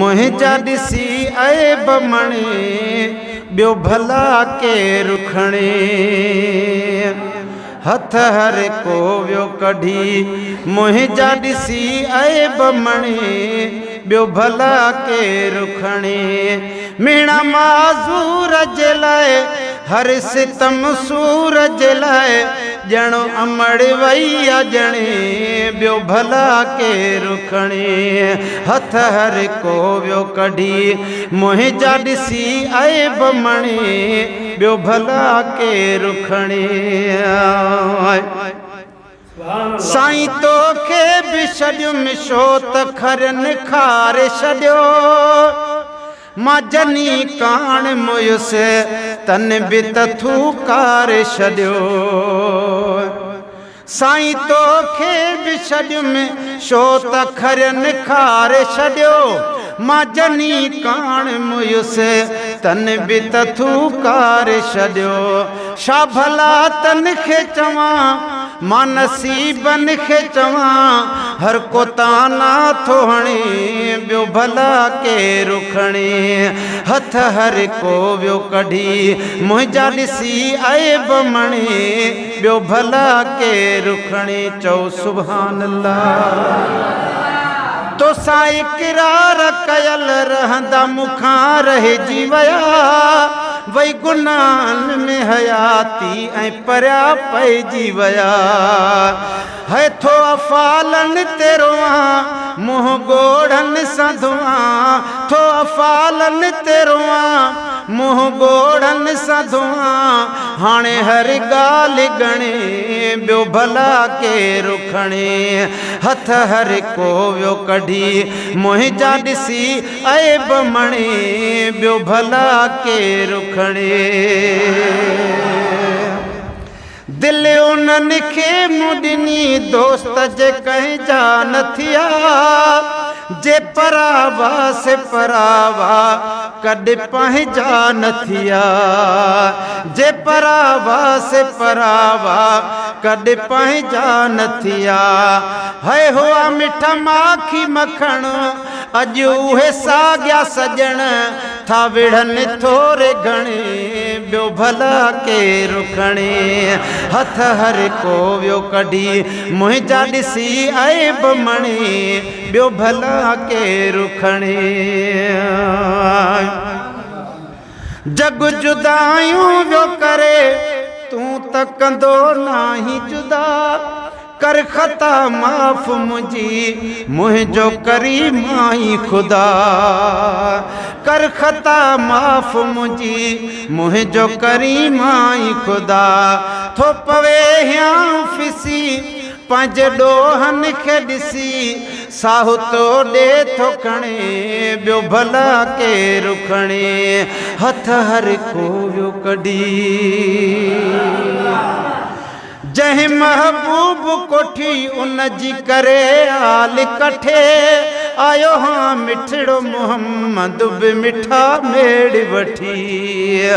मुंहिंजा ॾिसी ऐब मणे ॿियो भला केरु खणे। हथ हर को वियो कढी मुंहिंजा ॾिसी ऐब मणे ॿियो भला केरु खणे। मीणा माज़ूर जे लाइ हर सितम सूर जे लाइ ॼणो अमड़ वई आहे ॼणे ॿियो भला केरु खणे। हथ हर को वियो कढी मुंहिंजा ॾिसी ऐब मणे ॿियो भला केरु खणे। साईं तोखे बि छॾियुमि छो त खरनि खारे छॾियो। मां जनी कान मुयुसि तन बि तथू कारे छॾियो। साईं तोखे बि छॾियुमि छो त खरनि खारे छॾियो। मां जनी कान मुयुसि तन बि तथू कारे छॾियो। छा भला तन खे चवां मां नसीबनि खे चवां हर को ताना थो हणे ॿियो भला केरु खणे। हथ हर को वियो कढी मुंहिंजा ॾिसी ऐब मणे ॿियो भला केरु खणे। चओ सुभान अल्लाह। तोसां इक़रार कयल रहंदा मूंखां रहिजी विया। वई गुनाहनि में हयाती ऐं परिया पइजी विया। है थो अफ़ालनि ते रोआं मुंहुं ॻोढ़नि सां धोआं। थो अफ़ालनि ते रोआं मुंहुं ॻोढ़नि सां धोआं। हाणे हर ॻाल्हि ॻणे ॿियो भला केरु खणे। हथ हर को वियो कढी मुंहिंजा ॾिसी ऐब मणे ॿियो भला केरु खणे। दिल उन्हनि खे मूं ॾिनी दोस्त जे कंहिंजा न थिया। जे परावा से परावा कॾहिं पंहिंजा न थिया। जे परावा से परावा कॾहिं पंहिंजा न थिया। है हुआ मिठा माखी मखण अॼु उहे साॻिया सॼण था विढ़नि थोरे घणे ॿियो भला केरु खणे। हथ हर को वियो कढी मुंहिंजा ॾिसी ऐब मणे ॿियो भला केरु खणे। जग जुदायूं वियो करे तूं त कंदो नाहीं जुदा। कर ख़ता माफ़ मुंहिंजी मुंहिंजो करीम आई ख़ुदा। कर ख़ता माफ़ मुंहिंजी मुंहिंजो करीम आई ख़ुदा। थो पवे हियां फिसी पंहिंजे ॾोहनि खे ॾिसी साहु तो ॾे थो खणे ॿियो भला केरु खणे। हथ हर को वियो कढी जंहिं महबूब कोठी उन जी करे आल कठे। आयो हाँ मिठड़ो मोहम्मद बि मिठा मेड़ वठी।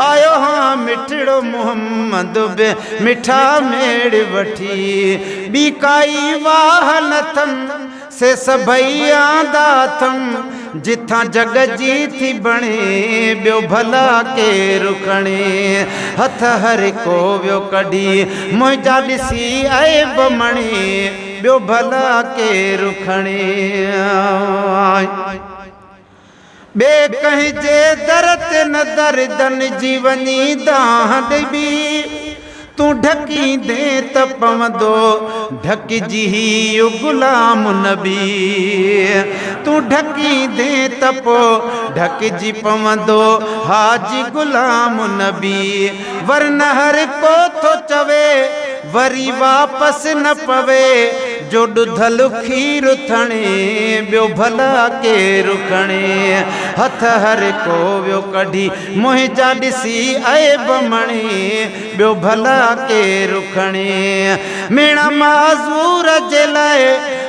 आयो हाँ मिठड़ो मोहम्मद बि मिठा मेड़ वठी। ॿी काई वाह न अथम से सभई आंदा अथम। जिथां जग जी थी बणे ॿियो भला केरु खणे। हथ हर को वियो कढी मुंहिंजा ॾिसी ऐब मणे ॿियो भला केरु खणे। ॿिए कंहिंजे दर ते न दर्दनि जी वञी दाह ॾिबी। तूं ढकींदे त पवंदो ढकिजी इहो गुलाम नबी। तूं ढकींदे त पोइ ढकिजी पवंदो हाजी गुलाम नबी। वरन हर को थो चवे वरी वापसि न पवे जो ॾुधल खीर थणे ॿियो भला केरु खणे। हथ हर को वियो कढी मुंहिंजा ॾिसी ऐब मणे ॿियो भला केरु खणे। मीणा माज़ूर जे लाइ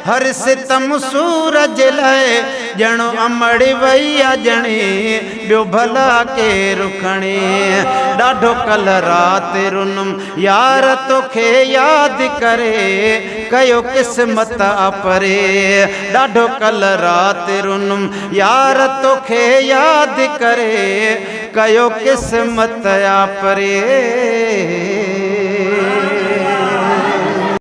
हर सितम सूर जे लाइ ॼणो अमड़ी वई आहे ॼणे ॿियो भला केरु खणे ॾाढो कल राति रुनुमि यार तोखे यादि करे कयो क़िस्मत परे ॾाढो कल राति रुनुमि यार तोखे यादि करे कयो क़िस्मत परे